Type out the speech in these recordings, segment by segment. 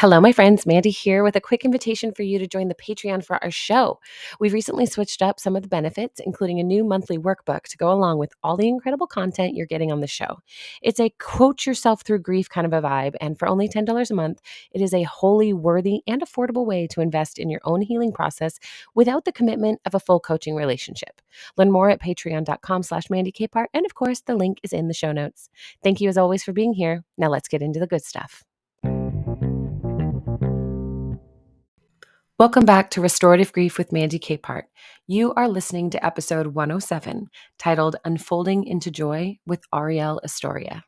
Hello, my friends. Mandy here with a quick invitation for you to join the Patreon for our show. We've recently switched up some of the benefits, including a new monthly workbook to go along with all the incredible content you're getting on the show. It's a quote yourself through grief kind of a vibe, and for only $10 a month, it is a wholly worthy and affordable way to invest in your own healing process without the commitment of a full coaching relationship. Learn more at patreon.com/Mandy Capehart, and of course, the link is in the show notes. Thank you as always for being here. Now let's get into the good stuff. Welcome back to Restorative Grief with Mandy Capehart. You are listening to episode 107, titled Unfolding into Joy with Arielle Estoria.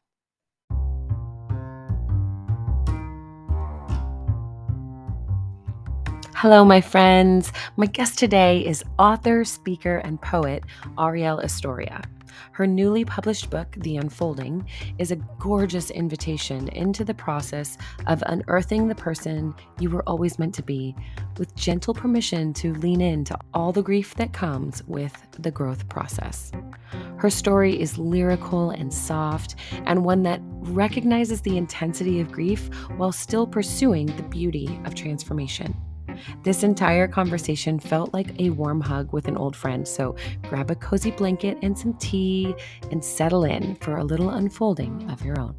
Hello, my friends. My guest today is author, speaker, and poet Arielle Estoria. Her newly published book, The Unfolding, is a gorgeous invitation into the process of unearthing the person you were always meant to be, with gentle permission to lean into all the grief that comes with the growth process. Her story is lyrical and soft, and one that recognizes the intensity of grief while still pursuing the beauty of transformation. This entire conversation felt like a warm hug with an old friend, so grab a cozy blanket and some tea and settle in for a little unfolding of your own.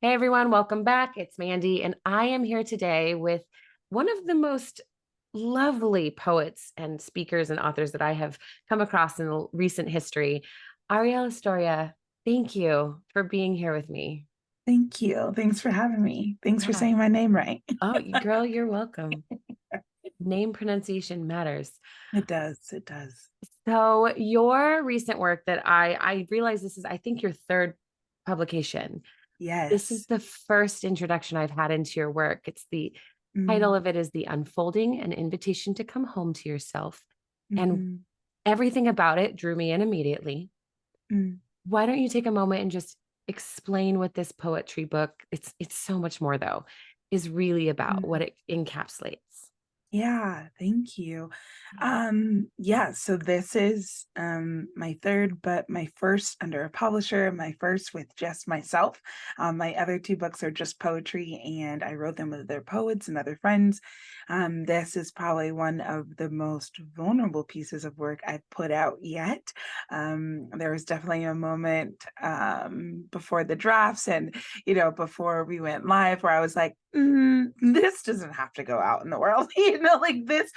Hey everyone, welcome back. It's Mandy, and I am here today with one of the most lovely poets and speakers and authors that I have come across in recent history. Arielle Estoria, thank you for being here with me. Thank you. Thanks for having me. Thanks for Yeah. saying my name right. Oh, girl, you're welcome. Name pronunciation matters. It does. It does. So your recent work that I realize this is, I think, your third publication. This is Yes. the first introduction I've had into your work. It's the title Mm, of it is The Unfolding, an invitation to come home to yourself. And mhm, everything about it drew me in immediately. mm, Why don't you take a moment and just explain what this poetry book, it's so much more though, is really about, what mm. it encapsulates. Yeah, thank you. Yeah. Yeah, so this is my third, but my first under a publisher, my first with just myself. My other two books are just poetry, and I wrote them with other poets and other friends. This is probably one of the most vulnerable pieces of work I've put out yet. There was definitely a moment before the drafts and before we went live where I was like, this doesn't have to go out in the world, like this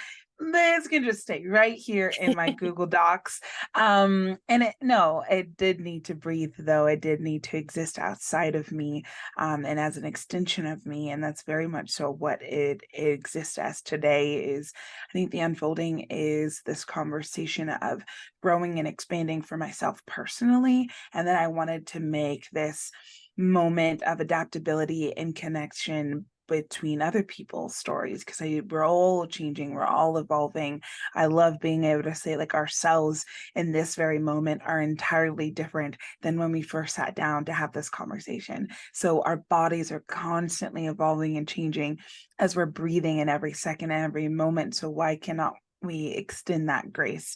can just stay right here in my Google Docs. And it did need to breathe, though. It did need to exist outside of me, and as an extension of me. And that's very much so what it exists as today is, I think the unfolding is this conversation of growing and expanding for myself personally. And then I wanted to make this moment of adaptability and connection between other people's stories because we're all changing, we're all evolving. I love being able to say like ourselves in this very moment are entirely different than when we first sat down to have this conversation. So our bodies are constantly evolving and changing as we're breathing in every second and every moment. So why cannot we extend that grace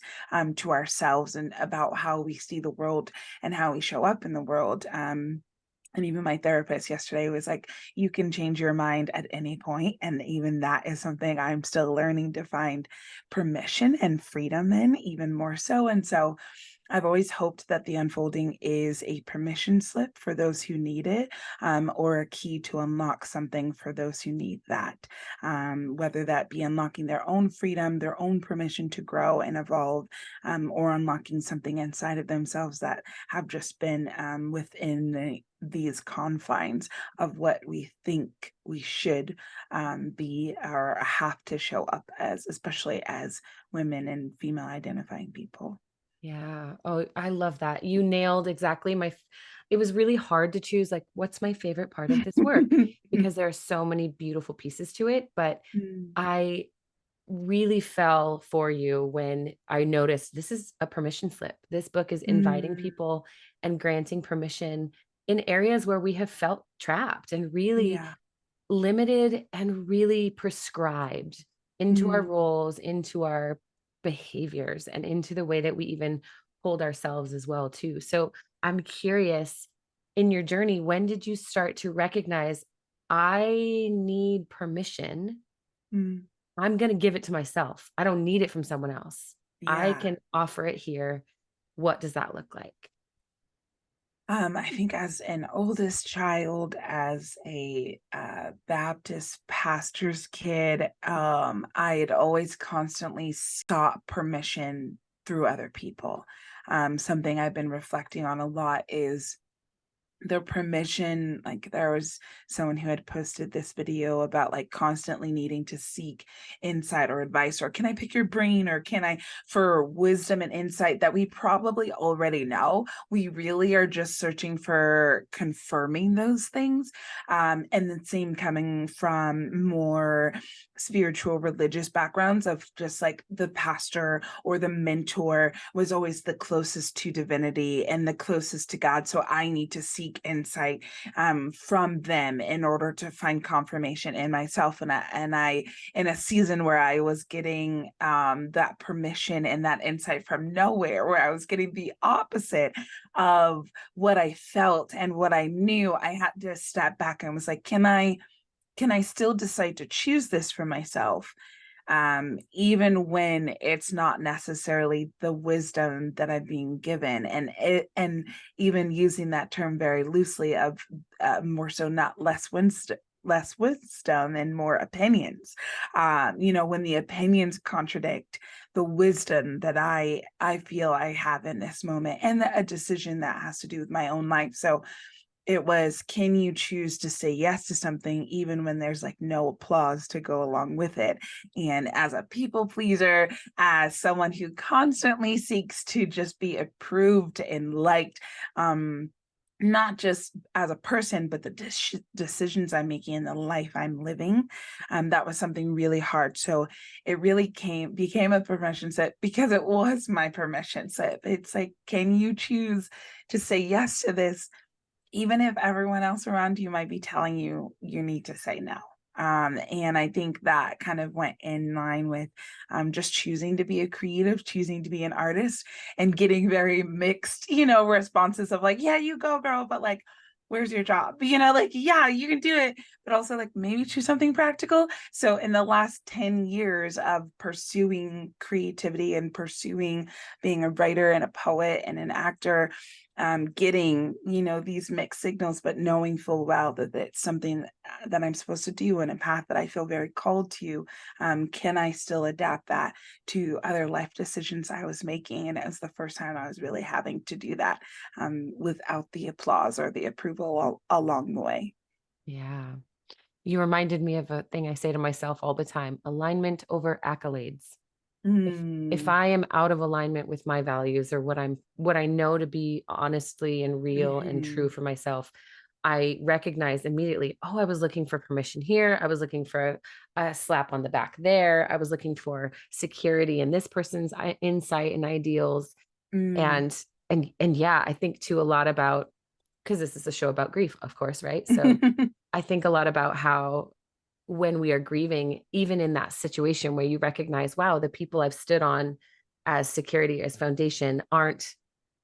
to ourselves and about how we see the world and how we show up in the world? And even my therapist yesterday was like, you can change your mind at any point. And even that is something I'm still learning to find permission and freedom in, even more so. And so I've always hoped that the unfolding is a permission slip for those who need it, or a key to unlock something for those who need that, whether that be unlocking their own freedom, their own permission to grow and evolve, or unlocking something inside of themselves that have just been within these confines of what we think we should be or have to show up as, especially as women and female identifying people. Yeah. Oh, I love that. You nailed exactly it was really hard to choose, like, what's my favorite part of this work? Because there are so many beautiful pieces to it, but Mm, I really fell for you when I noticed this is a permission slip. This book is inviting mm, people and granting permission in areas where we have felt trapped and really yeah. limited and really prescribed into our Mm, roles, into our behaviors, and into the way that we even hold ourselves as well too. So I'm curious, in your journey, when did you start to recognize, I need permission? Mm, I'm going to give it to myself. I don't need it from someone else. I yeah. can offer it here. What does that look like? I think as an oldest child, as a Baptist pastor's kid, I had always constantly sought permission through other people. Something I've been reflecting on a lot is the permission. Like, there was someone who had posted this video about like constantly needing to seek insight or advice, or can I pick your brain, or can I, for wisdom and insight that we probably already know. We really are just searching for confirming those things. And the same coming from more spiritual religious backgrounds, of just like the pastor or the mentor was always the closest to divinity and the closest to God. So I need to seek insight from them in order to find confirmation in myself. And I, in a season where I was getting that permission and that insight from nowhere, where I was getting the opposite of what I felt and what I knew, I had to step back and was like, can I still decide to choose this for myself? Even when it's not necessarily the wisdom that I'm being given, and even using that term very loosely, of more so not less wisdom and more opinions. When the opinions contradict the wisdom that I feel I have in this moment, and a decision that has to do with my own life. So it was, can you choose to say yes to something even when there's like no applause to go along with it? And as a people pleaser, as someone who constantly seeks to just be approved and liked, not just as a person, but the decisions I'm making and the life I'm living, that was something really hard. So it really became a permission set, because it was my permission set. It's like, can you choose to say yes to this, even if everyone else around you might be telling you you need to say no. And I think that kind of went in line with just choosing to be a creative, choosing to be an artist, and getting very mixed, responses of like, yeah, you go, girl, but like, where's your job? Like, yeah, you can do it, but also like maybe choose something practical. So in the last 10 years of pursuing creativity and pursuing being a writer and a poet and an actor, getting these mixed signals, but knowing full well that it's something that I'm supposed to do, and a path that I feel very called to. Can I still adapt that to other life decisions I was making? And it was the first time I was really having to do that, without the applause or the approval along the way. Yeah. You reminded me of a thing I say to myself all the time: alignment over accolades. If Mm, I am out of alignment with my values, or what I know to be honestly and real and true mhm, for myself, I recognize immediately, oh, I was looking for permission here. I was looking for a slap on the back there. I was looking for security in this person's insight and ideals. mm. And yeah, I think too a lot about, because this is a show about grief, of course, right? So I think a lot about how, when we are grieving, even in that situation where you recognize, wow, the people I've stood on as security, as foundation, aren't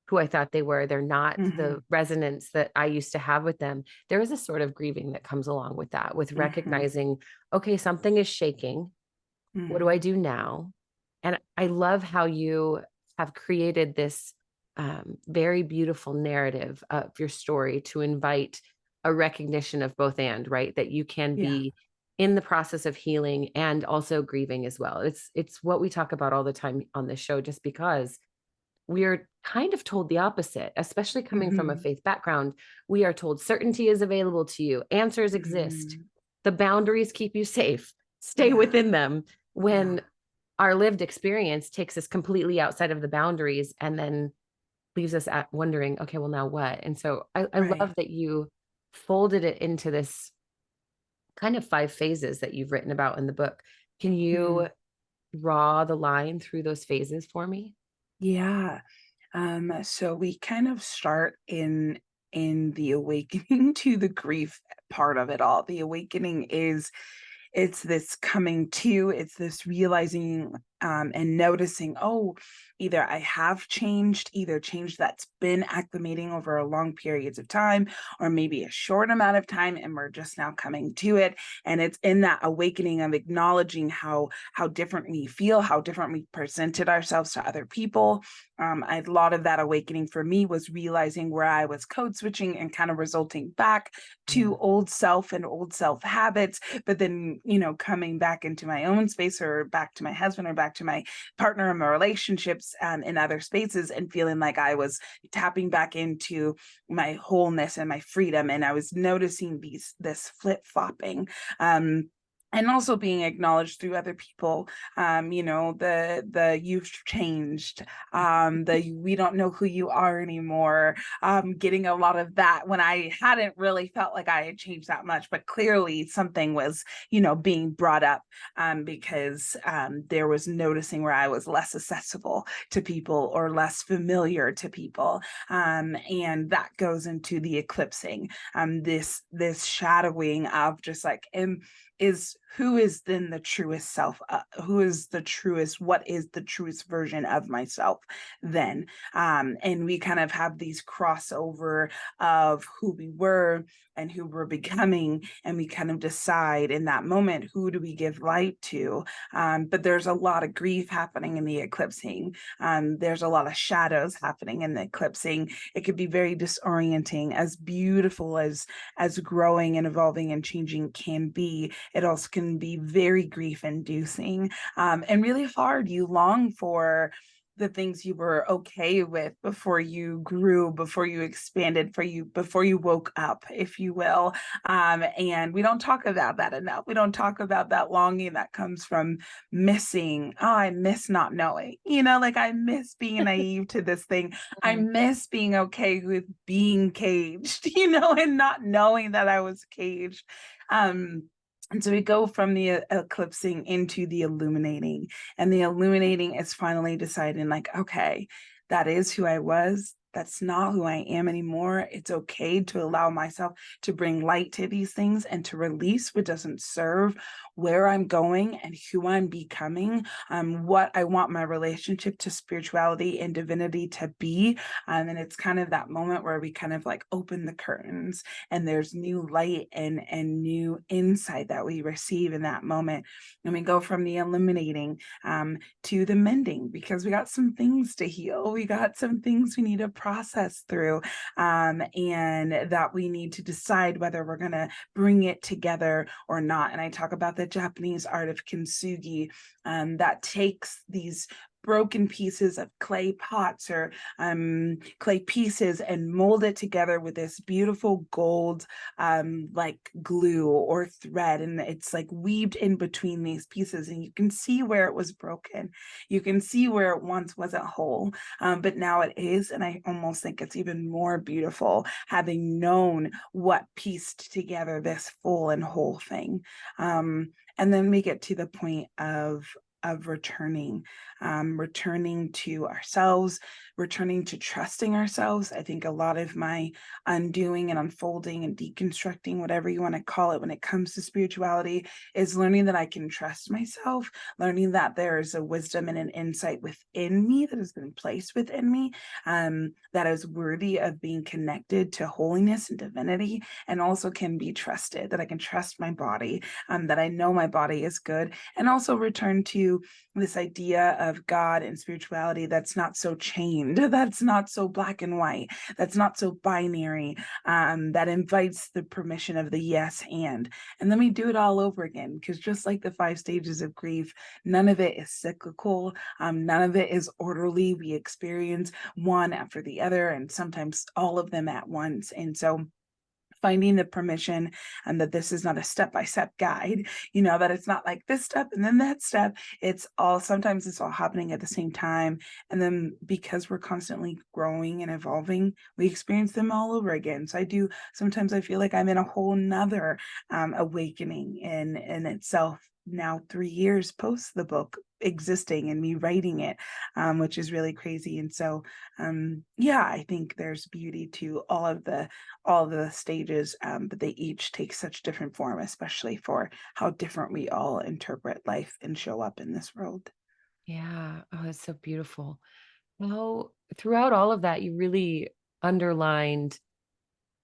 who I thought they were. They're not the Mhm, resonance that I used to have with them. There is a sort of grieving that comes along with that, with mhm, recognizing, okay, something is shaking. What do I mhm. do now? And I love how you have created this very beautiful narrative of your story to invite a recognition of both, and right, that you can Yeah. be in the process of healing and also grieving as well. It's what we talk about all the time on this show, just because we're kind of told the opposite, especially coming from a Mhm, faith background. We are told certainty is available to you, answers exist, mhm. the boundaries keep you safe, stay Yeah, within them. yeah, When our lived experience takes us completely outside of the boundaries and then leaves us at wondering, okay, well, now what? And so I right. love that you folded it into this kind of 5 phases that you've written about in the book. Can you Mm. draw the line through those phases for me? Yeah. So we kind of start in the awakening to the grief part of it all. The awakening is, it's this coming to, it's this realizing and noticing, oh, either I have changed, either change that's been acclimating over a long periods of time, or maybe a short amount of time, and we're just now coming to it. And it's in that awakening of acknowledging how different we feel, how different we presented ourselves to other people. A lot of that awakening for me was realizing where I was code switching and kind of resulting back Yeah. to old self and old self habits, but then, coming back into my own space, or back to my husband, or back to my partner in my relationships, in other spaces, and feeling like I was tapping back into my wholeness and my freedom. And I was noticing this flip flopping. And also being acknowledged through other people, the you've changed, the we don't know who you are anymore, getting a lot of that when I hadn't really felt like I had changed that much, but clearly something was, being brought up, because there was noticing where I was less accessible to people or less familiar to people, and that goes into the eclipsing, this shadowing of just like, is who is then the truest self, who is the truest, what is the truest version of myself then, and we kind of have these crossover of who we were and who we're becoming, and we kind of decide in that moment, who do we give light to. But there's a lot of grief happening in the eclipsing. There's a lot of shadows happening in the eclipsing. It could be very disorienting, as beautiful as growing and evolving and changing can be. It also can be very grief inducing, and really hard. You long for the things you were okay with before you grew, before you expanded, before you woke up, if you will. And we don't talk about that enough. We don't talk about that longing that comes from missing. Oh, I miss not knowing. Like, I miss being naive to this thing. I Mhm. miss being okay with being caged, and not knowing that I was caged. And so we go from the eclipsing into the illuminating, and the illuminating is finally deciding, like, okay, that is who I was. That's not who I am anymore. It's okay to allow myself to bring light to these things and to release what doesn't serve where I'm going and who I'm becoming, what I want my relationship to spirituality and divinity to be. And it's kind of that moment where we kind of like open the curtains, and there's new light and new insight that we receive in that moment. And we go from the illuminating, to the mending, because we got some things to heal. We got some things we need to process through, and that we need to decide whether we're going to bring it together or not. And I talk about the Japanese art of kintsugi, that takes these broken pieces of clay pots, or clay pieces, and mold it together with this beautiful gold, like glue or thread, and it's like weaved in between these pieces, and you can see where it was broken. You can see where it once wasn't whole, but now it is. And I almost think it's even more beautiful having known what pieced together this full and whole thing. And then we get to the point of returning, returning to ourselves, returning to trusting ourselves. I think a lot of my undoing and unfolding and deconstructing, whatever you want to call it, when it comes to spirituality, is learning that I can trust myself, learning that there is a wisdom and an insight within me that has been placed within me, that is worthy of being connected to holiness and divinity, and also can be trusted, that I can trust my body, that I know my body is good, and also return to this idea of God and spirituality that's not so chained, that's not so black and white, that's not so binary, that invites the permission of the yes and then we do it all over again. Because just like the 5 stages of grief, none of it is cyclical, none of it is orderly. We experience one after the other, and sometimes all of them at once. And so finding the permission, and that this is not a step-by-step guide, that it's not like this step and then that step. Sometimes it's all happening at the same time. And then because we're constantly growing and evolving, we experience them all over again. So sometimes I feel like I'm in a whole nother awakening in itself now, 3 years post the book existing and me writing it, which is really crazy. And so, yeah, I think there's beauty to all the stages, but they each take such different form, especially for how different we all interpret life and show up in this world. Yeah. Oh, that's so beautiful. Well, throughout all of that, you really underlined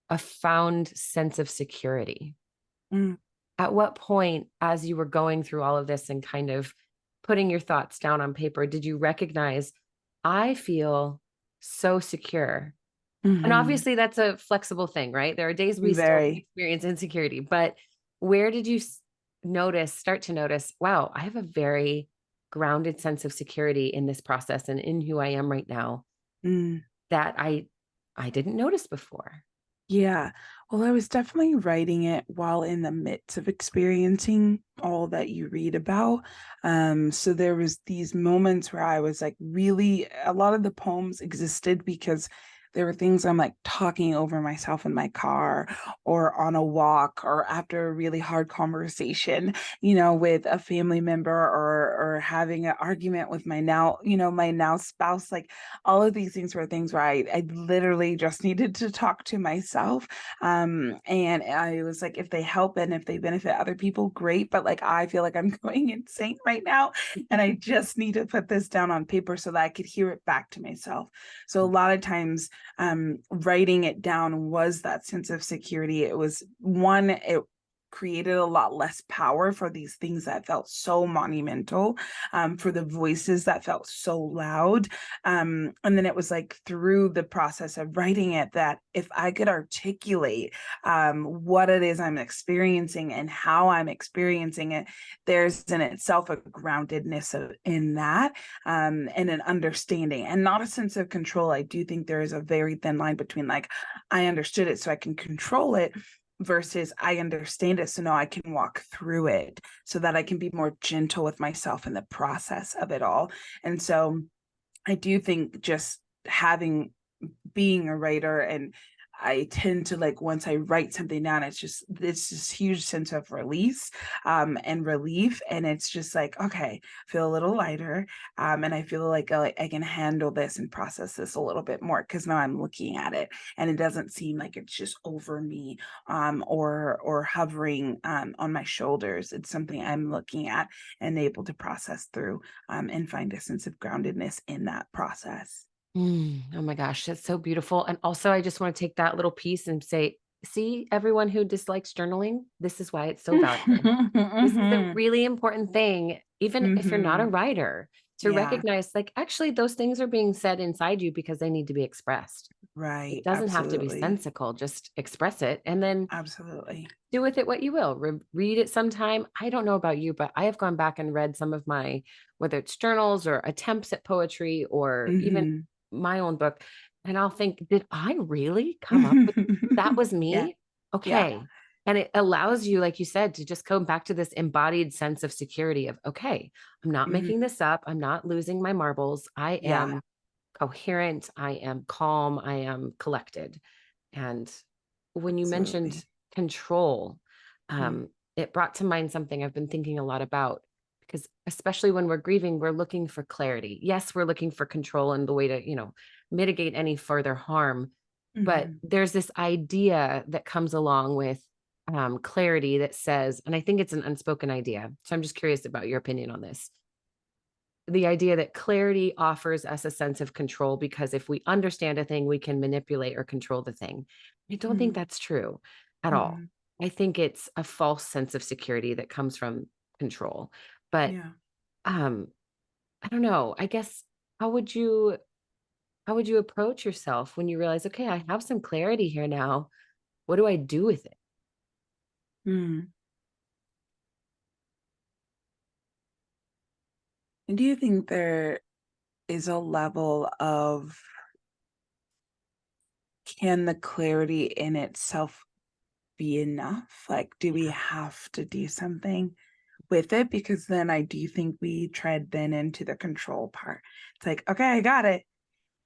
a found sense of security. Mm, At what point, as you were going through all of this and kind of putting your thoughts down on paper, did you recognize, I feel so secure? And mhm. obviously, that's a flexible thing, right? There are days we still Very. experience insecurity, but where did you start to notice, wow, I have a very grounded sense of security in this process and in who I am right now Mm. that I didn't notice before. Yeah. Well, I was definitely writing it while in the midst of experiencing all that you read about. So there was these moments where I was like really a lot of the poems existed because there were things I'm like talking over myself in my car or on a walk or after a really hard conversation, with a family member or having an argument with my now spouse. Like all of these things were things where I literally just needed to talk to myself. And I was like, if they help and if they benefit other people, great. But like, I feel like I'm going insane right now. And I just need to put this down on paper so that I could hear it back to myself. So a lot of times, writing it down was that sense of security. It was one, it created a lot less power for these things that felt so monumental, for the voices that felt so loud. And then it was like through the process of writing it that if I could articulate what it is I'm experiencing and how I'm experiencing it, there's in itself a groundedness in that, and an understanding and not a sense of control. I do think there is a very thin line between like, I understood it so I can control it versus I understand it so now I can walk through it so that I can be more gentle with myself in the process of it all. And so I do think just having being a writer, and I tend to like once I write something down, it's just this huge sense of release, and relief. And it's just like, okay, feel a little lighter. And I feel like I can handle this and process this a little bit more because now I'm looking at it and it doesn't seem like it's just over me, or hovering on my shoulders. It's something I'm looking at and able to process through, and find a sense of groundedness in that process. Oh my gosh, that's so beautiful. And also, I just want to take that little piece and say, see, everyone who dislikes journaling, this is why it's so valuable. This is a Mhm. really important thing, even if you're not a Mhm. writer, to Yeah, recognize like, actually, those things are being said inside you because they need to be expressed. It right. doesn't have to be Absolutely. sensical, just express it and then Absolutely. do with it what you will. Read it sometime. I don't know about you, but I have gone back and read some of my, whether it's journals or attempts at poetry or even Mhm. my own book. And I'll think, did I really come up with that? Was Yeah, me? yeah. Okay. And it allows you, like you said, to just come back to this embodied sense of security of, okay, I'm not Mhm. making this up. I'm not losing my marbles. I Yeah, am coherent. I am calm. I am collected. And when you mentioned absolutely. control, Mm, it brought to mind something I've been thinking a lot about because especially when we're grieving, we're looking for clarity. Yes, we're looking for control and the way to, mitigate any further harm. But mhm, there's this idea that comes along with clarity that says, and I think it's an unspoken idea. So I'm just curious about your opinion on this, the idea that clarity offers us a sense of control because if we understand a thing, we can manipulate or control the thing. I don't think mm, that's true at all. mhm. I think it's a false sense of security that comes from control. But Yeah. um, I don't know. I guess how would you how would you approach yourself when you realize, okay, I have some clarity here now. What do I do with it? Mm. And do you think there is a level of can the clarity in itself be enough? Like, do we have to do something with it? Because then I do think we tread then into the control part. It's like, okay, I got it.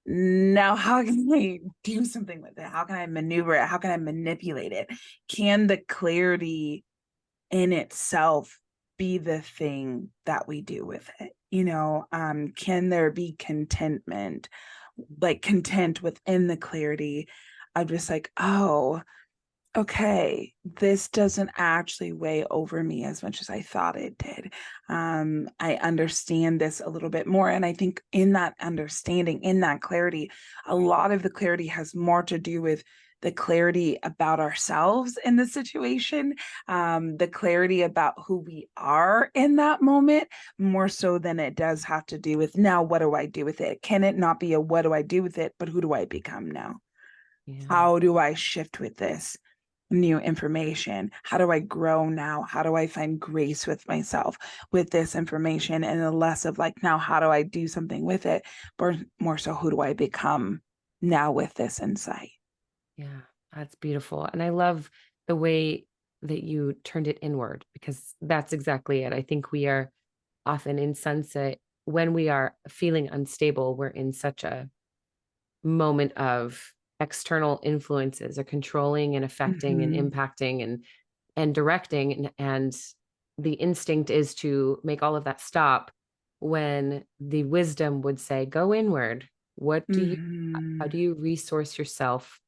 Now, how can I do something with it? How can I maneuver it? How can I manipulate it? Can the clarity in itself be the thing that we do with it? Can there be contentment, like content within the clarity of just like, oh, okay, this doesn't actually weigh over me as much as I thought it did. I understand this a little bit more. And I think in that understanding, in that clarity, a lot of the clarity has more to do with the clarity about ourselves in the situation, the clarity about who we are in that moment, more so than it does have to do with now, what do I do with it? Can it not be a what do I do with it, but who do I become now? Yeah. How do I shift with this new information? How do I grow now? How do I find grace with myself with this information? And the less of like, now, how do I do something with it? But more so, who do I become now with this insight? Yeah, that's beautiful. And I love the way that you turned it inward because that's exactly it. I think we are often in sunset when we are feeling unstable, we're in such a moment of external influences are controlling and affecting and Hmm. impacting and directing and the instinct is to make all of that stop when the wisdom would say go inward. What do you How Hmm. do you resource yourself?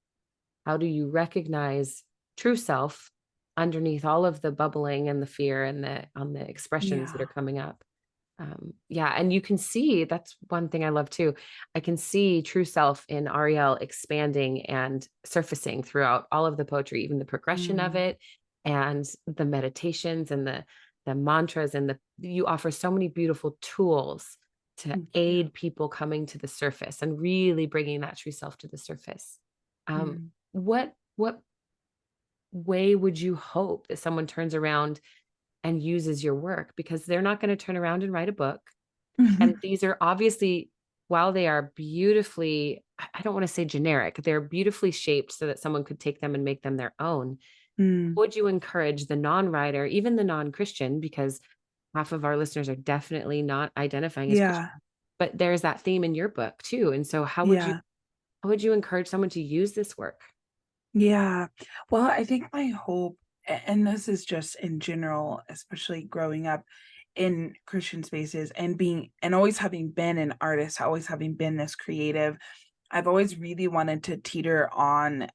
How do you recognize true self underneath all of the bubbling and the fear and the expressions that Yeah. are coming up? Yeah, and you can see that's one thing I love too. I can see true self in Arielle expanding and surfacing throughout all of the poetry, even the progression of Mm. it and the meditations and the mantras and the you offer so many beautiful tools to Thank you. aid people coming to the surface and really bringing that true self to the surface. Um, Mm. what way would you hope that someone turns around and uses your work? Because they're not going to turn around and write a book. And these are obviously, while they are beautifully, I don't want to say generic, they're beautifully shaped so that someone could take them and make them their own. Mm. Would you encourage the non-writer, even the non-Christian, because half of our listeners are definitely not identifying as Christian, Yeah. but there's that theme in your book too. And so Yeah. how would you encourage someone to use this work? Yeah. Well, I think my hope, and this is just in general, especially growing up in Christian spaces and being, and always having been an artist, always having been this creative, I've always really wanted to teeter on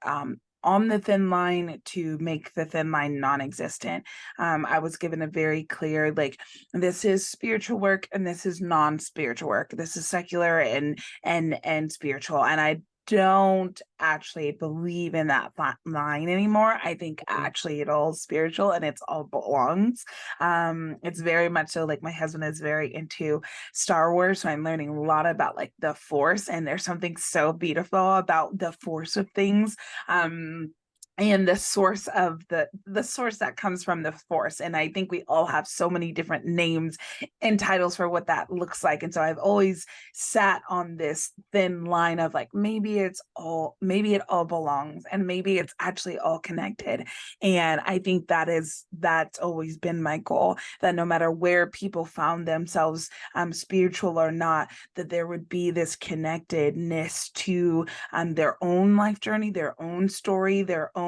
the thin line to make the thin line non-existent. I was given a very clear, like, this is spiritual work and this is non-spiritual work. This is secular and spiritual. And I don't actually believe in that line anymore. I think Mm, actually it all spiritual and it's all belongs. It's very much so, like, my husband is very into Star Wars, so I'm learning a lot about like the force, and there's something so beautiful about the force of things. Um, and the source that comes from the force. And I think we all have so many different names and titles for what that looks like. And so I've always sat on this thin line of like, maybe it all belongs, and maybe it's actually all connected. And I think that's always been my goal, that no matter where people found themselves, spiritual or not, that there would be this connectedness to their own life journey, their own story, their own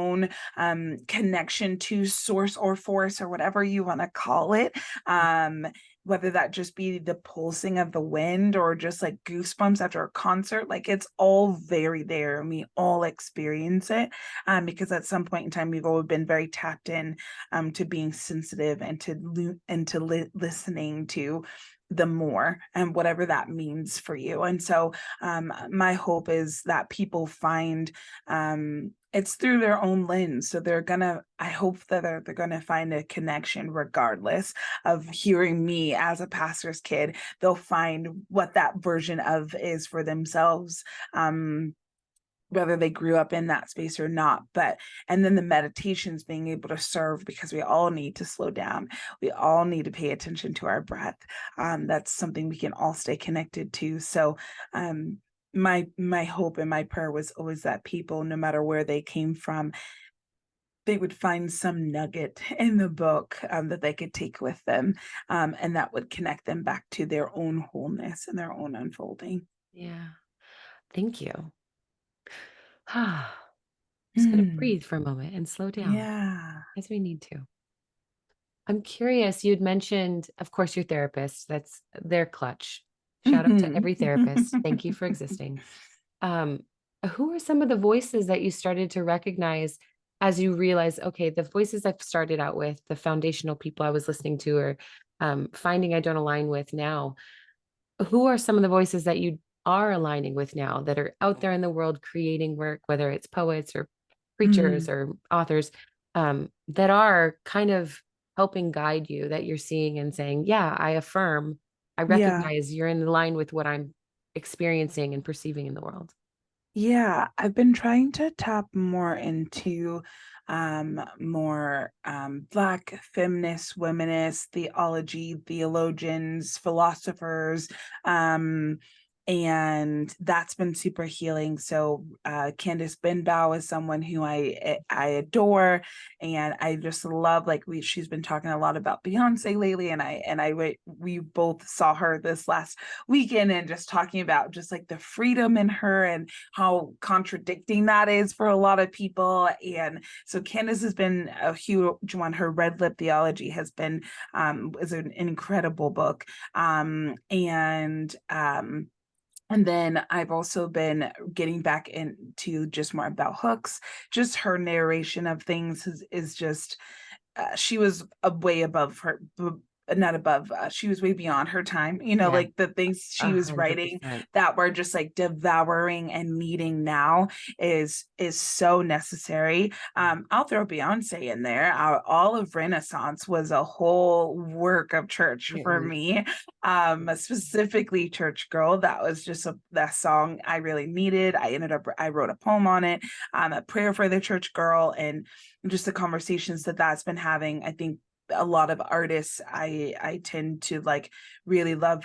connection to source or force or whatever you want to call it. Um, Whether that just be the pulsing of the wind or just like goosebumps after a concert, like it's all very there and we all experience it. Because at some point in time, we've all been very tapped in to being sensitive and listening to the more, and whatever that means for you. And so my hope is that people find it's through their own lens. So I hope that they're gonna find a connection regardless of hearing me as a pastor's kid. They'll find what that version of is for themselves. Whether they grew up in that space or not. But and then the meditations being able to serve, because we all need to slow down. We all need to pay attention to our breath. That's something we can all stay connected to. So my hope and my prayer was always that people, no matter where they came from, they would find some nugget in the book, that they could take with them, and that would connect them back to their own wholeness and their own unfolding. yeah. Thank you. Just gonna Hmm. breathe for a moment and slow down Yeah. as we need to. I'm curious, you'd mentioned, of course, your therapist. That's their clutch. Shout out to Mhm. every therapist. Thank you for existing. Um, who are some of the voices that you started to recognize as you realize, okay, the voices I've started out with, the foundational people I was listening to, or finding I don't align with now, who are some of the voices that you are aligning with now that are out there in the world creating work, whether it's poets or preachers Mhm. or authors, that are kind of helping guide you, that you're seeing and saying, yeah, I affirm, I Yeah. recognize you're in line with what I'm experiencing and perceiving in the world. Yeah, I've been trying to tap more into more Black feminist, womanist theology, theologians, philosophers, um, and that's been super healing. So Candace Benbow is someone who I adore, and I just love, like, she's been talking a lot about Beyonce lately, and we both saw her this last weekend, and just talking about just like the freedom in her and how contradicting that is for a lot of people. And so Candace has been a huge one. Her Red Lip Theology has been is an incredible book. And then I've also been getting back into just more about Hooks. Just her narration of things is just she was way above her, not above, she was way beyond her time, Yeah, like the things a she was hundred writing percent. that we're just like devouring and needing now is so necessary. I'll throw Beyonce in there. All of Renaissance was a whole work of church It for was. me. Specifically Church Girl, that was just that song I really needed. I wrote a poem on it, a prayer for the church girl, and just the conversations that's been having. I think a lot of artists I tend to like really love.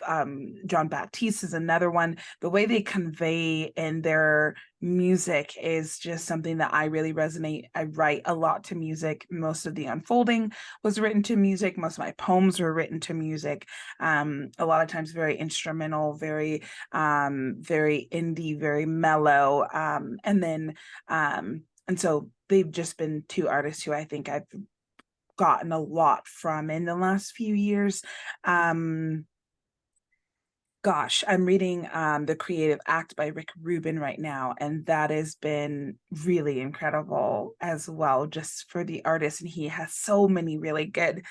John Baptiste is another one. The way they convey in their music is just something that I really resonate. I write a lot to music. Most of the unfolding was written to music. Most of my poems were written to music. A lot of times very instrumental, very indie, very mellow. And so they've just been two artists who I think I've gotten a lot from in the last few years. Um, I'm reading The Creative Act by Rick Rubin right now, and that has been really incredible as well, just for the artist. And he has so many really good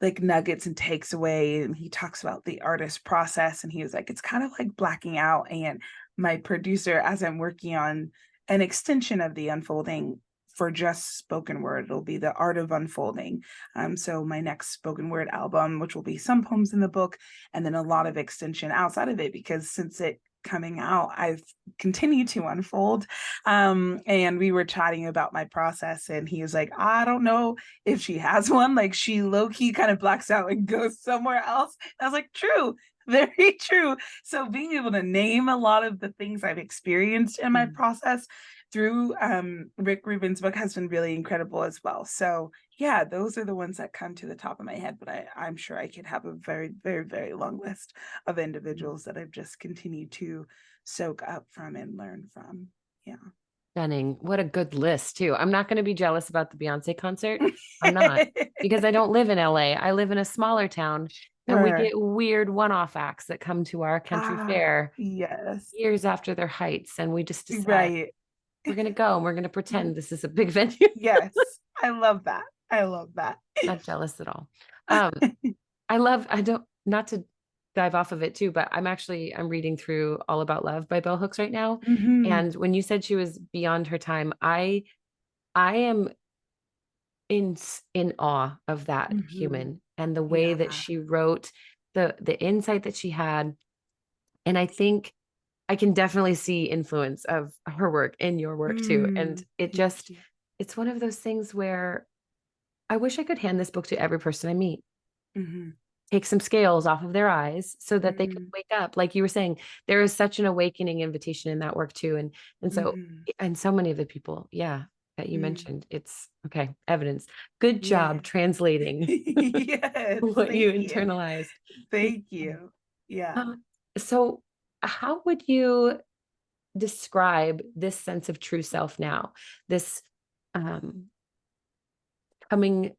like nuggets and takes away, and he talks about the artist process, and he was like, it's kind of like blacking out. And my producer, as I'm working on an extension of the unfolding for just spoken word, it'll be the art of unfolding. So my next spoken word album, which will be some poems in the book and then a lot of extension outside of it, because since it coming out, I've continued to unfold. And we were chatting about my process, and he was like, I don't know if she has one. Like, she low-key kind of blacks out and goes somewhere else. I was like, true, very true. So being able to name a lot of the things I've experienced in my Mhm. process through Rick Rubin's book has been really incredible as well. So yeah, those are the ones that come to the top of my head, but I'm sure I could have a very, very, very long list of individuals that I've just continued to soak up from and learn from. Yeah. Stunning. What a good list, too. I'm not going to be jealous about the Beyonce concert. I'm not, because I don't live in LA. I live in a smaller town, and we Sure. get weird one-off acts that come to our country Ah, fair yes. years after their heights, and we just decide Right. we're going to go and we're going to pretend this is a big venue. Yes. I love that. I love that. Not jealous at all. Um, I don't, not to dive off of it too, but I'm reading through All About Love by Bell Hooks right now. Hmm. And when you said she was beyond her time, I am in awe of that Hmm. human and the way that Yeah. she wrote, the insight that she had. And I think I can definitely see influence of her work in your work too. And Thank you. it's one of those things where I wish I could hand this book to every person I meet, Hmm. take some scales off of their eyes so that they could Hmm. wake up. Like you were saying, there is such an awakening invitation in that work too. And so Hmm. and so many of the people, yeah, that you Mm. mentioned, it's okay, evidence. Good Yeah. job translating Yes. what you Thank you. internalized. Yeah. Thank you. Yeah. So how would you describe this sense of true self now? This um coming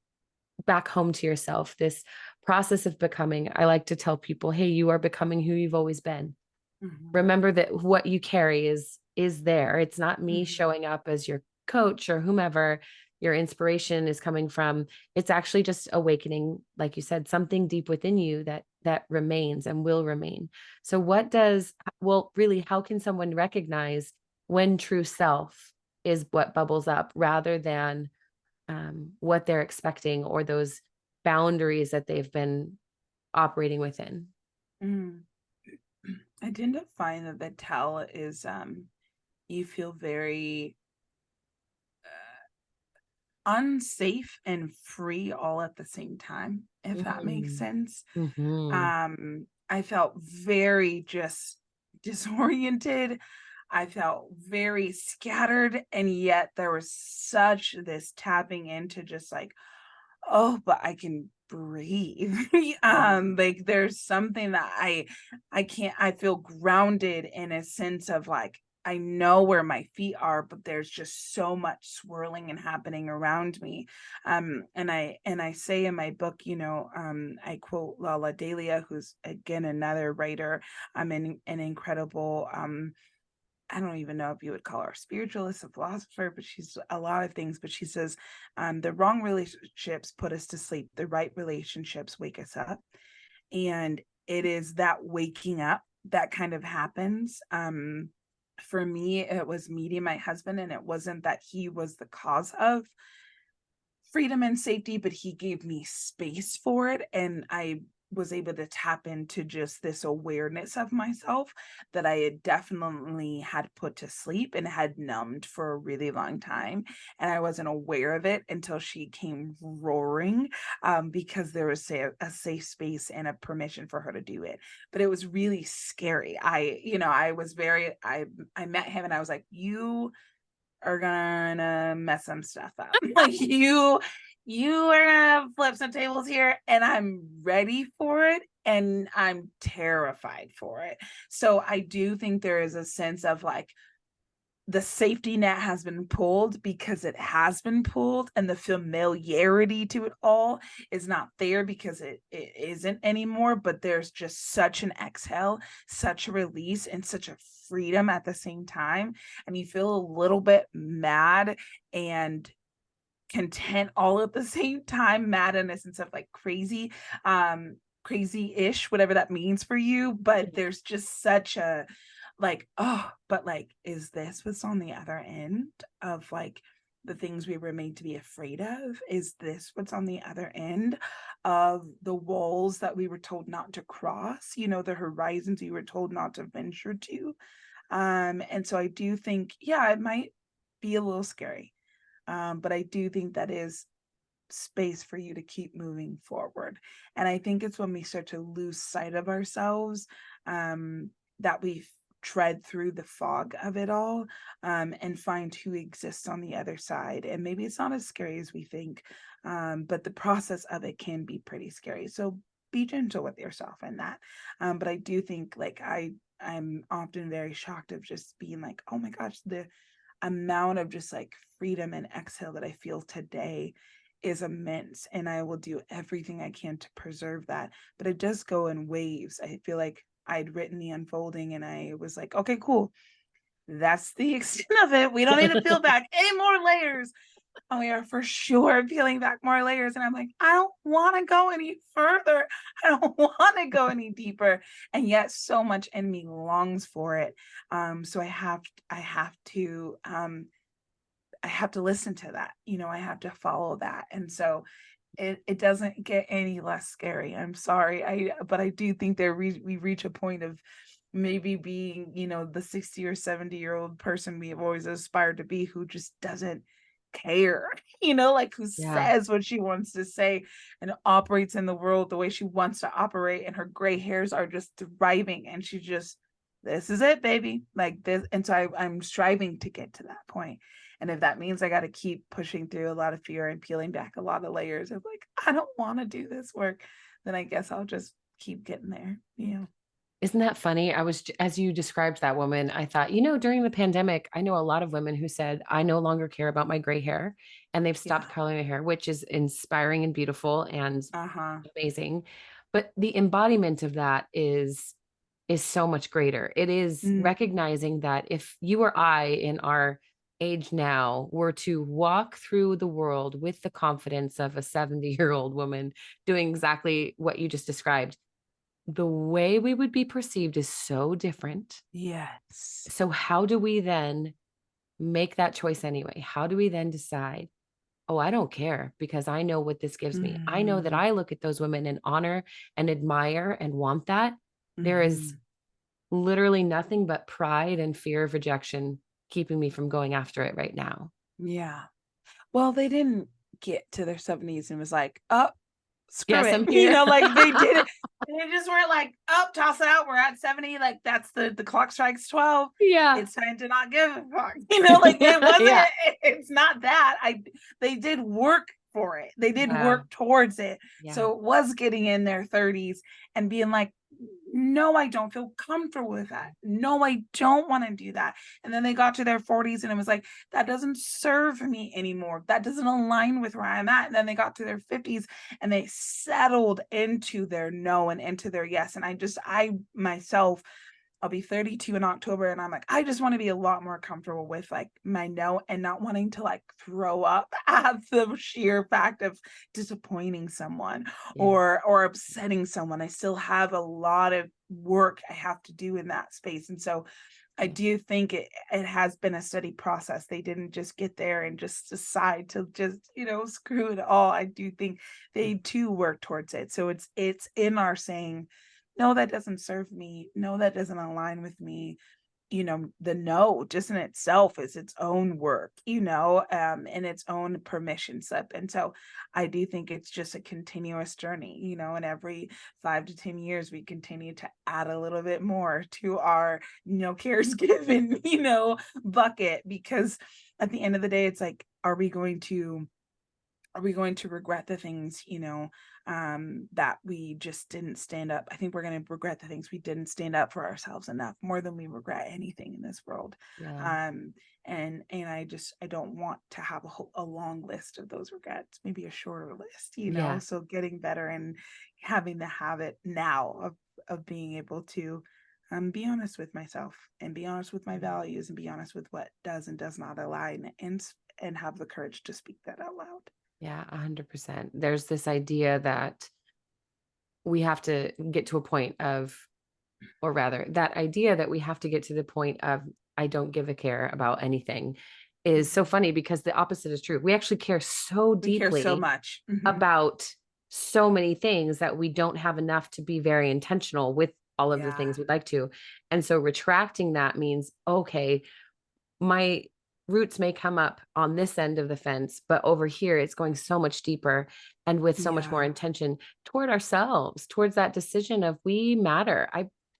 back home to yourself, this process of becoming. I like to tell people, hey, you are becoming who you've always been. Hmm. Remember that what you carry is there. It's not me Hmm. showing up as your coach or whomever. your inspiration is coming from, it's actually just awakening, like you said, something deep within you that remains and will remain. So what does, well, really, how can someone recognize when true self is what bubbles up rather than what they're expecting or those boundaries that they've been operating within? Mm. I tend to find that the tell is you feel very unsafe and free all at the same time, if that makes Mm. sense. Mhm. I felt very just disoriented. I felt very scattered, and yet there was such this tapping into just like, oh, but I can breathe. Like there's something that I can't I feel grounded in a sense of like I know where my feet are, but there's just so much swirling and happening around me. And I say in my book, I quote Lala Delia, who's again another writer, an incredible I don't even know if you would call her a spiritualist, a philosopher, but she's a lot of things. But she says, the wrong relationships put us to sleep, the right relationships wake us up. And it is that waking up that kind of happens. For me, it was meeting my husband, and it wasn't that he was the cause of freedom and safety, but he gave me space for it. And I was able to tap into just this awareness of myself that I had definitely had put to sleep and had numbed for a really long time. And I wasn't aware of it until she came roaring, because there was a safe space and a permission for her to do it. But it was really scary. I was I met him and I was like, you are gonna mess some stuff up. Like you are gonna flip some tables here, and I'm ready for it and I'm terrified for it. So I do think there is a sense of like the safety net has been pulled because it has been pulled, and the familiarity to it all is not there because it isn't anymore. But there's just such an exhale, such a release, and such a freedom at the same time. And you feel a little bit mad and content all at the same time, mad in a sense of like crazy-ish, whatever that means for you. But there's just such a like, oh, but like, is this what's on the other end of like the things we were made to be afraid of? Is this what's on the other end of the walls that we were told not to cross, the horizons we were told not to venture to? And so I do think, yeah, it might be a little scary. But I do think that is space for you to keep moving forward. And I think it's when we start to lose sight of ourselves, that we tread through the fog of it all, and find who exists on the other side. And maybe it's not as scary as we think, but the process of it can be pretty scary. So be gentle with yourself in that. But I do think like I'm often very shocked of just being like, oh my gosh, the amount of just like freedom and exhale that I feel today is immense. And I will do everything I can to preserve that. But it does go in waves. I feel like I'd written The Unfolding and I was like, okay, cool. That's the extent of it. We don't need to peel back any more layers. And we are for sure peeling back more layers. And I'm like, I don't want to go any further. I don't want to go any deeper. And yet so much in me longs for it. So I have to listen to that. I have to follow that. And so it doesn't get any less scary. I'm sorry. But I do think we reach a point of maybe being, the 60 or 70-year-old person we have always aspired to be, who just doesn't care, like who Yeah. says what she wants to say and operates in the world the way she wants to operate. And her gray hairs are just thriving. And she just, this is it, baby. Like this. And so I'm striving to get to that point. And if that means I got to keep pushing through a lot of fear and peeling back a lot of layers of like, I don't want to do this work, then I guess I'll just keep getting there. Isn't that funny? As you described that woman, I thought, during the pandemic, I know a lot of women who said, I no longer care about my gray hair and they've stopped Yeah. coloring their hair, which is inspiring and beautiful and Uh-huh. amazing. But the embodiment of that is so much greater. It is Mm, recognizing that if you or I in our age now were to walk through the world with the confidence of a 70-year-old woman doing exactly what you just described, the way we would be perceived is so different. Yes. So, how do we then make that choice anyway? How do we then decide, oh, I don't care because I know what this gives me? I know that Mhm. I look at those women and honor and admire and want that. There is Mhm. literally nothing but pride and fear of rejection keeping me from going after it right now. Yeah. Well, they didn't get to their 70s and was like, "Oh, screw Yes, it." I'm here. Like, they did it. They just weren't like, "Oh, toss it out. We're at 70. Like, that's the clock strikes 12. Yeah. It's time to not give a fuck." Like, it Yeah. wasn't it's not that. I They did work for it. They did Yeah. work towards it. Yeah. So, it was getting in their 30s and being like, "No, I don't feel comfortable with that. No, I don't wanna do that." And then they got to their 40s and it was like, "That doesn't serve me anymore. That doesn't align with where I'm at." And then they got to their 50s and they settled into their no and into their yes. And I myself, I'll be 32 in October and I'm like, I just want to be a lot more comfortable with like my no and not wanting to like throw up at the sheer fact of disappointing someone Yeah. or upsetting someone. I still have a lot of work I have to do in that space. And so I Yeah. do think it has been a steady process. They didn't just get there and just decide to just, screw it all. I do think Yeah. they too work towards it. So it's in our saying, no, that doesn't serve me. No, that doesn't align with me. The no just in itself is its own work, and its own permission slip. And so I do think it's just a continuous journey, and every 5 to 10 years we continue to add a little bit more to our, cares given, bucket because at the end of the day, it's like, are we going to regret the things, that we just didn't stand up? I think we're going to regret the things we didn't stand up for ourselves enough more than we regret anything in this world. Yeah. Um, and I don't want to have a long list of those regrets, maybe a shorter list, Yeah. so getting better and having the habit now of being able to be honest with myself and be honest with my values and be honest with what does and does not align and have the courage to speak that out loud. Yeah. 100%. There's this idea that we have to get to a point of, or rather, that idea that we have to get to the point of, I don't give a care about anything is so Mhm. funny because the opposite is true. We actually care so We care so deeply much. Mhm. about so many things that we don't have enough to be very intentional with all of the Yeah, things we'd like to. And so retracting that means, okay, my roots may come up on this end of the fence, but over here it's going so much deeper and with so much more yeah, intention toward ourselves, towards that decision of we matter.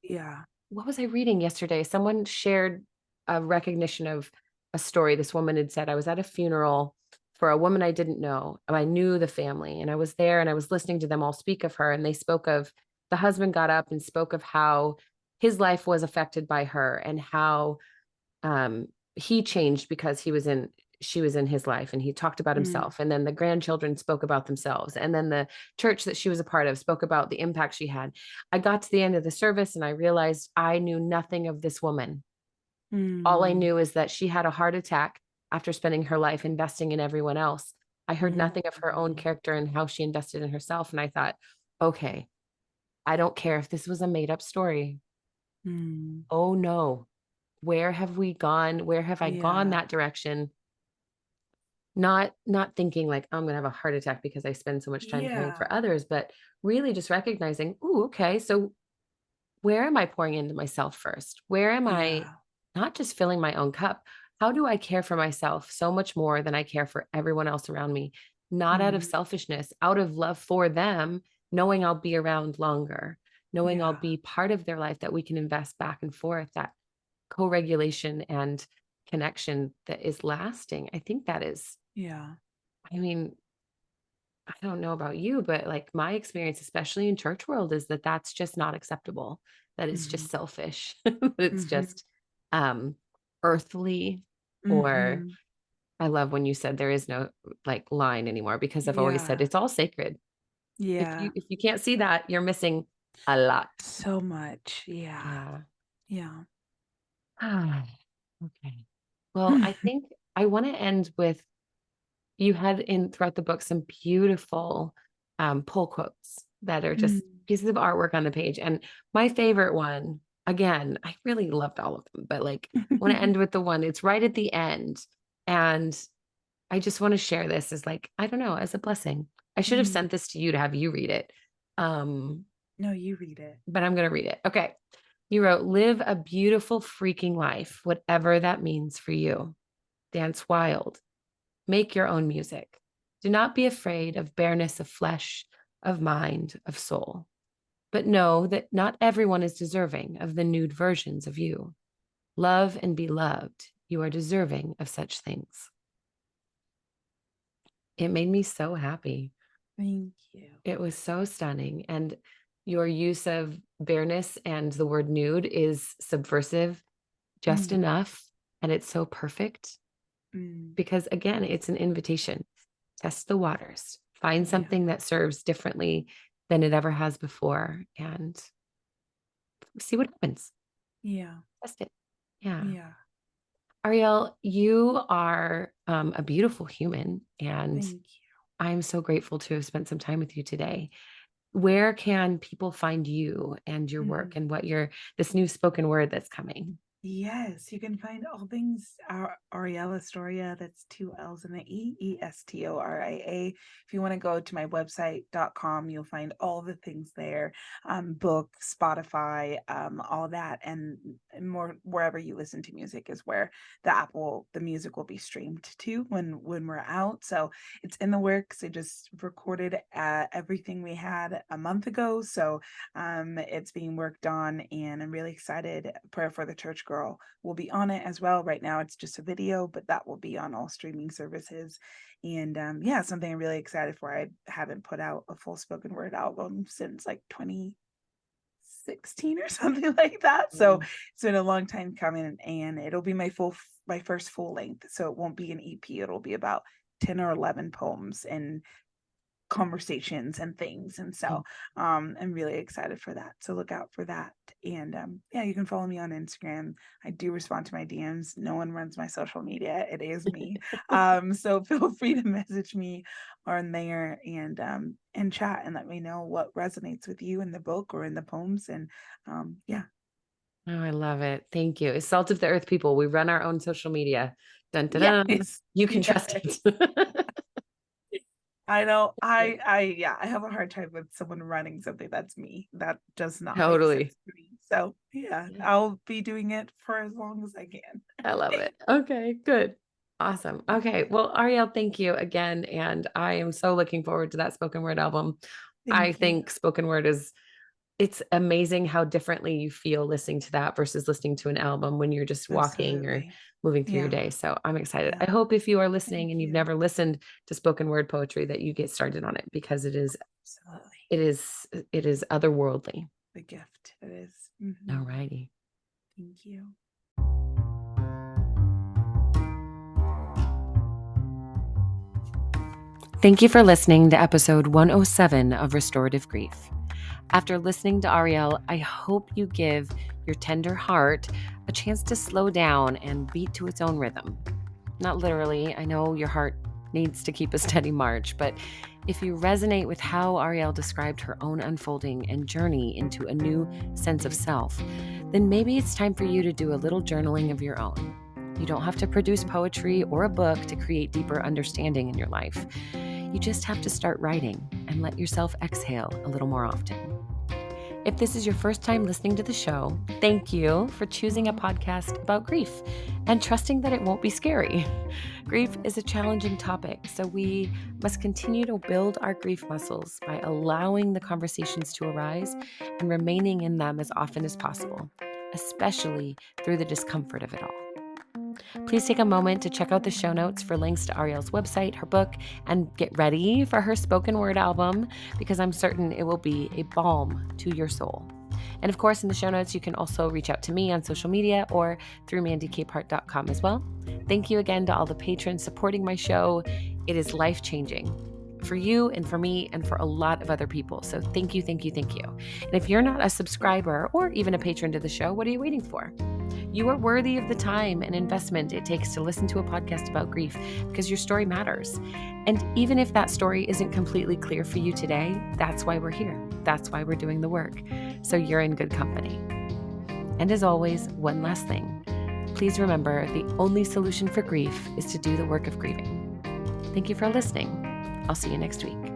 yeah. What was I reading yesterday? Someone shared a recognition of a story this woman had said. I was at a funeral for a woman I didn't know. I knew the family and I was there and I was listening to them all speak of her. And they spoke of the husband got up and spoke of how his life was affected by her and how um, he changed because she was in his life and he talked about Mm, himself. And then the grandchildren spoke about themselves. And then the church that she was a part of spoke about the impact she had. I got to the end of the service and I realized I knew nothing of this woman. All I mm, knew is that she had a heart attack after spending her life investing in everyone else. I heard mhm, nothing of her own mhm, character and how she invested in herself. And I thought, okay, I don't care if this was a made up story. mm. Oh no, where have we gone? Where have I gone Yeah, that direction? Not thinking like, "Oh, I'm gonna have a heart attack because I spend so much time caring yeah, for others," but really just recognizing, "Ooh, okay, so where am I pouring into myself first? Where am I yeah, not just filling my own cup? How do I care for myself so much more than I care for everyone else around me? Not out of mhm, selfishness, out of love for them, knowing I'll be around longer, knowing I'll yeah, be part of their life that we can invest back and forth, that co-regulation and connection that is lasting." I think that is, yeah, I mean, I don't know about you, but like my experience, especially in church world, is that that's just not acceptable. That it's mhm, just selfish. That it's mhm, just um earthly. Or mhm. I love when you said there is no like line anymore because I've always said Yeah, it's all sacred. yeah. If you can't see that, you're missing a lot. So much, yeah, Yeah. yeah. Okay. Well, I want to end with, you had in throughout the book some beautiful pull quotes that are just Mm. pieces of artwork on the page. And my favorite one, again, I really loved all of them, but like I want to end with the one, it's right at the end. And I just want to share this as like, I don't know, as a blessing. I should have Mm. sent this to you to have you read it. Um, No, you read it. but I'm going to read it. Okay. You wrote, live a beautiful freaking life, whatever that means for you. Dance wild. Make your own music. Do not be afraid of bareness of flesh, of mind, of soul. But know that not everyone is deserving of the nude versions of you. Love and be loved. You are deserving of such things. It made me so happy. Thank you. It was so stunning. And your use of bareness and the word nude is subversive just Mm. enough. And it's so perfect Mm. because, again, it's an invitation. Test the waters, find Yeah. something that serves differently than it ever has before, and see what happens. Yeah. Test it. Yeah. Yeah. Arielle, you are a beautiful human, and Thank I'm so grateful to have spent some time with you today. Where can people find you and your you. work and what this new spoken word that's coming? Yes, you can find all things Arielle Estoria. That's two L's and an E, Estoria. If you want to go to my website.com, you'll find all the things there, book, Spotify, all that, and more wherever you listen to music is where the music will be streamed to when we're out. So it's in the works. I just recorded everything we had a month ago. So it's being worked on, and I'm really excited. Prayer for the Church Girl will be on it as well. Right now, it's just a video, but that will be on all streaming services. And yeah, something I'm really excited for. I haven't put out a full spoken word album since like 2016 or something like that. So it's been a long time coming, and it'll be my first full length. So it won't be an EP. It'll be about 10 or 11 poems and conversations and things. And so I'm really excited for that. So look out for that. And yeah, you can follow me on Instagram. I do respond to my DMs. No one runs my social media. It is me. So feel free to message me on there and chat and let me know what resonates with you in the book or in the poems. And yeah. Oh, I love it. Thank you. It's Salt of the Earth people. We run our own social media. Dun, dun, dun. Yes. You can Yes. trust it. I know. Yeah, I have a hard time with someone running something that's me. That does not make Totally. sense to me. So yeah, Yeah. I'll be doing it for as long as I can. I love it. Okay, good. Awesome. Okay. Well, Arielle, thank you again. And I am so looking forward to that spoken word album. I Thank you. think spoken word it's amazing how differently you feel listening to that versus listening to an album when you're just walking or Absolutely. moving through your Yeah. day. So I'm excited. Yeah. I hope if you are Thank listening and you've you. never listened to spoken word poetry that you get started on it because Absolutely. it is otherworldly. The gift it is. All righty. Thank you. Thank you for listening to episode 107 of Restorative Grief. After listening to Arielle, I hope you give your tender heart a chance to slow down and beat to its own rhythm. Not literally, I know your heart needs to keep a steady march, but if you resonate with how Arielle described her own unfolding and journey into a new sense of self, then maybe it's time for you to do a little journaling of your own. You don't have to produce poetry or a book to create deeper understanding in your life. You just have to start writing and let yourself exhale a little more often. If this is your first time listening to the show, thank you for choosing a podcast about grief and trusting that it won't be scary. Grief is a challenging topic, so we must continue to build our grief muscles by allowing the conversations to arise and remaining in them as often as possible, especially through the discomfort of it all. Please take a moment to check out the show notes for links to Arielle's website, her book, and get ready for her spoken word album because I'm certain it will be a balm to your soul. And of course, in the show notes, you can also reach out to me on social media or through mandykpart.com as well. Thank you again to all the patrons supporting my show. It is life-changing for you and for me and for a lot of other people. So thank you, thank you, thank you. And if you're not a subscriber or even a patron to the show, what are you waiting for? You are worthy of the time and investment it takes to listen to a podcast about grief because your story matters. And even if that story isn't completely clear for you today, that's why we're here. That's why we're doing the work. So you're in good company. And as always, one last thing. Please remember, the only solution for grief is to do the work of grieving. Thank you for listening. I'll see you next week.